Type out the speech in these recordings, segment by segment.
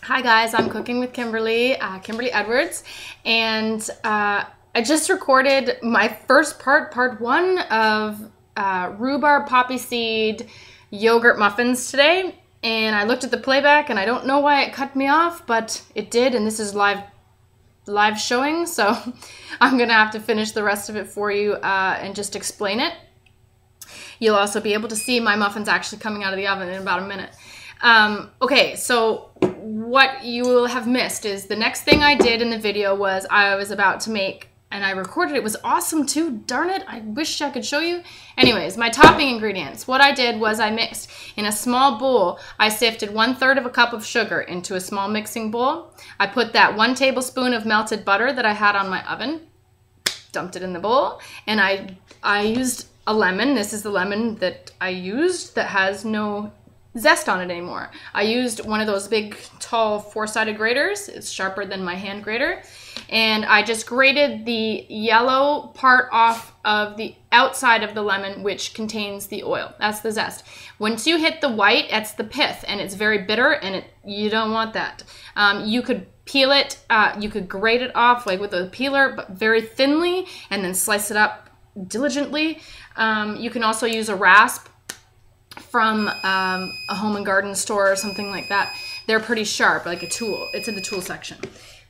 Hi guys, I'm cooking with Kimberly, Kimberly Edwards, and I just recorded my first part one of Rhubarb Poppyseed yogurt muffins today, and I looked at the playback and I don't know why it cut me off, but it did, and this is live showing, so I'm gonna have to finish the rest of it for you and just explain it. You'll also be able to see my muffins actually coming out of the oven in about a minute. Okay, so what you will have missed is the next thing I did in the video was I was about to make, and I recorded it. It was awesome too, darn it, I wish I could show you. Anyways, my topping ingredients. What I did was I mixed in a small bowl. I sifted 1/3 of a cup of sugar into a small mixing bowl. I put that 1 tablespoon of melted butter that I had on my oven, dumped it in the bowl, and I used a lemon. This is the lemon that I used that has no zest on it anymore. I used one of those big, tall, 4-sided graters. It's sharper than my hand grater. And I just grated the yellow part off of the outside of the lemon, which contains the oil. That's the zest. Once you hit the white, that's the pith, and it's very bitter, and you don't want that. You could peel it, you could grate it off like with a peeler, but very thinly, and then slice it up diligently. You can also use a rasp from a home and garden store or something like that. They're pretty sharp, like a tool. It's in the tool section.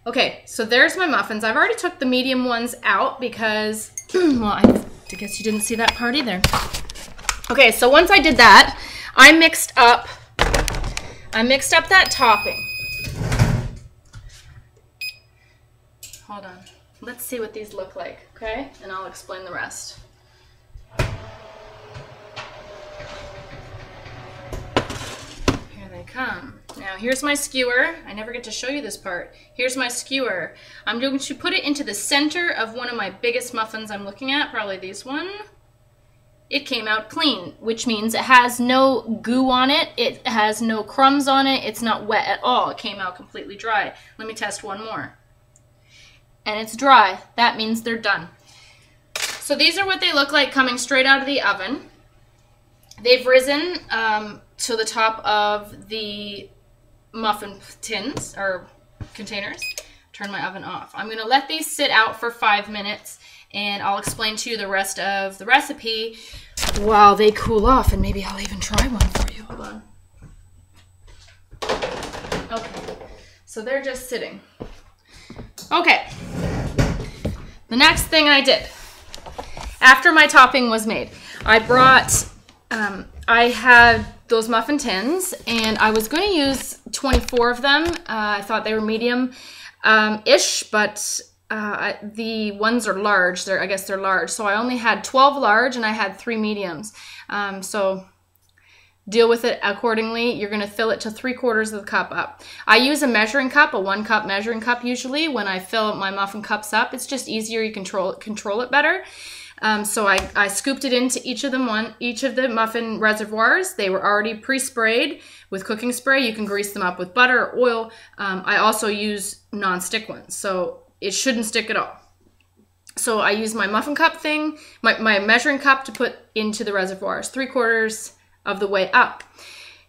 Okay, so there's my muffins. I've already took the medium ones out because, well, I guess you didn't see that part either. Okay, so once I did that, I mixed up that topping. Hold on. Let's see what these look like, okay? And I'll explain the rest. Come. Now here's my skewer. I never get to show you this part. Here's my skewer. I'm going to put it into the center of one of my biggest muffins I'm looking at, probably this one. It came out clean, which means it has no goo on it. It has no crumbs on it. It's not wet at all. It came out completely dry. Let me test one more. And it's dry. That means they're done. So these are what they look like coming straight out of the oven. They've risen to the top of the muffin tins or containers. Turn my oven off. I'm going to let these sit out for 5 minutes, and I'll explain to you the rest of the recipe while they cool off, and maybe I'll even try one for you. Hold on. Okay, so they're just sitting. Okay, the next thing I did after my topping was made, I brought I had those muffin tins, and I was going to use 24 of them. I thought they were medium-ish, but the ones are large. I guess they're large. So I only had 12 large, and I had 3 mediums. So deal with it accordingly. You're going to fill it to 3/4 of the cup up. I use a measuring cup, a 1-cup measuring cup usually when I fill my muffin cups up. It's just easier. You control it better. So I scooped it into each of the muffin reservoirs. They were already pre-sprayed with cooking spray. You can grease them up with butter or oil. I also use non-stick ones, so it shouldn't stick at all. So I use my muffin cup thing, my measuring cup to put into the reservoirs, 3/4 of the way up.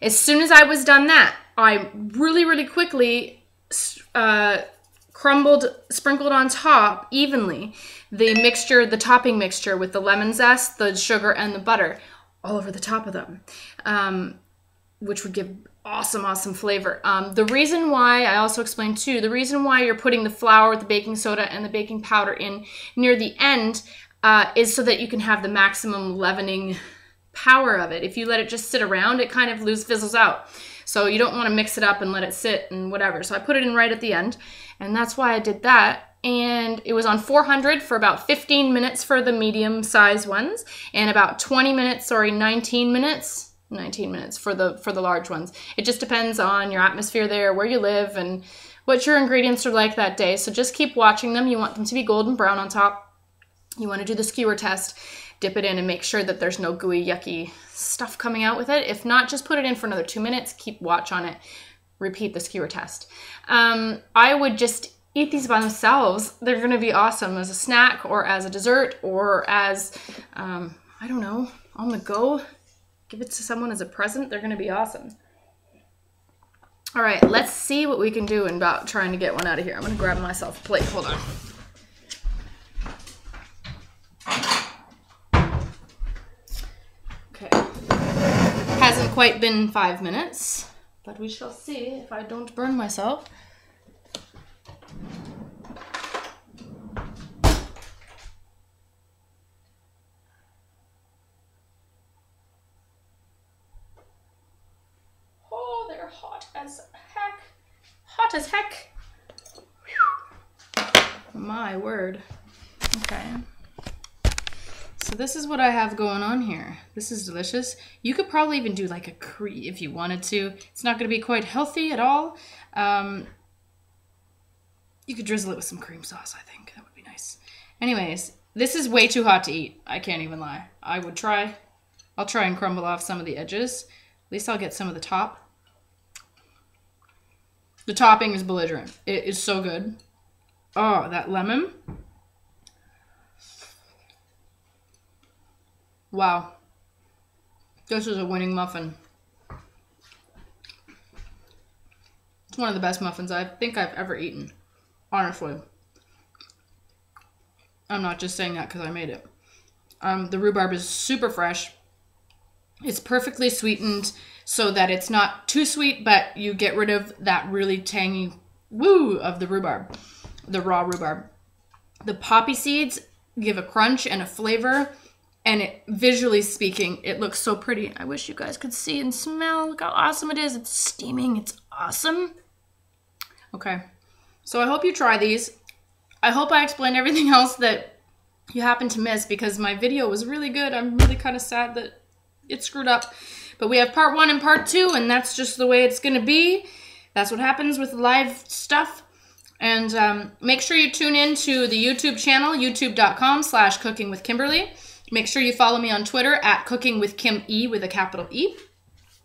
As soon as I was done that, I really quickly sprinkled on top evenly the topping mixture with the lemon zest, the sugar, and the butter all over the top of them, which would give awesome flavor. The reason why, I also explained too, the reason why you're putting the flour, the baking soda, and the baking powder in near the end is so that you can have the maximum leavening power of it. If you let it just sit around, it kind of fizzles out. So you don't want to mix it up and let it sit and whatever. So I put it in right at the end, and that's why I did that. And it was on 400 for about 15 minutes for the medium-sized ones, and about 19 minutes for the large ones. It just depends on your atmosphere there, where you live, and what your ingredients are like that day. So just keep watching them. You want them to be golden brown on top. You want to do the skewer test, dip it in, and make sure that there's no gooey, yucky stuff coming out with it. If not, just put it in for another 2 minutes, keep watch on it, repeat the skewer test. I would just eat these by themselves. They're going to be awesome as a snack or as a dessert or as, I don't know, on the go. Give it to someone as a present. They're going to be awesome. All right, let's see what we can do about trying to get one out of here. I'm gonna grab myself a plate, hold on. Okay, hasn't quite been 5 minutes, but we shall see if I don't burn myself. Oh, they're hot as heck. Hot as heck. Whew. My word. Okay. So this is what I have going on here. This is delicious. You could probably even do like a cream if you wanted to. It's not going to be quite healthy at all. You could drizzle it with some cream sauce, I think. That would be nice. Anyways, this is way too hot to eat. I can't even lie. I'll try and crumble off some of the edges. At least I'll get some of the top. The topping is belligerent. It is so good. Oh, that lemon. Wow. This is a winning muffin. It's one of the best muffins I think I've ever eaten. Honestly. I'm not just saying that because I made it. The rhubarb is super fresh. It's perfectly sweetened so that it's not too sweet, but you get rid of that really tangy woo of the rhubarb, the raw rhubarb. The poppy seeds give a crunch and a flavor, and it, visually speaking, it looks so pretty. I wish you guys could see and smell. Look how awesome it is. It's steaming. It's awesome. Okay, so I hope you try these. I hope I explained everything else that you happen to miss because my video was really good. I'm really kind of sad that it screwed up. But we have part 1 and part 2, and that's just the way it's going to be. That's what happens with live stuff. And make sure you tune in to the YouTube channel, youtube.com/cookingwithkimberly. Make sure you follow me on Twitter at cookingwithkime with a capital E.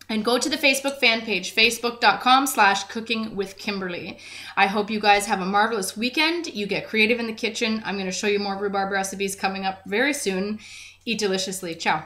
And go to the Facebook fan page, facebook.com/cookingwithkimberly. I hope you guys have a marvelous weekend. You get creative in the kitchen. I'm going to show you more rhubarb recipes coming up very soon. Eat deliciously. Ciao.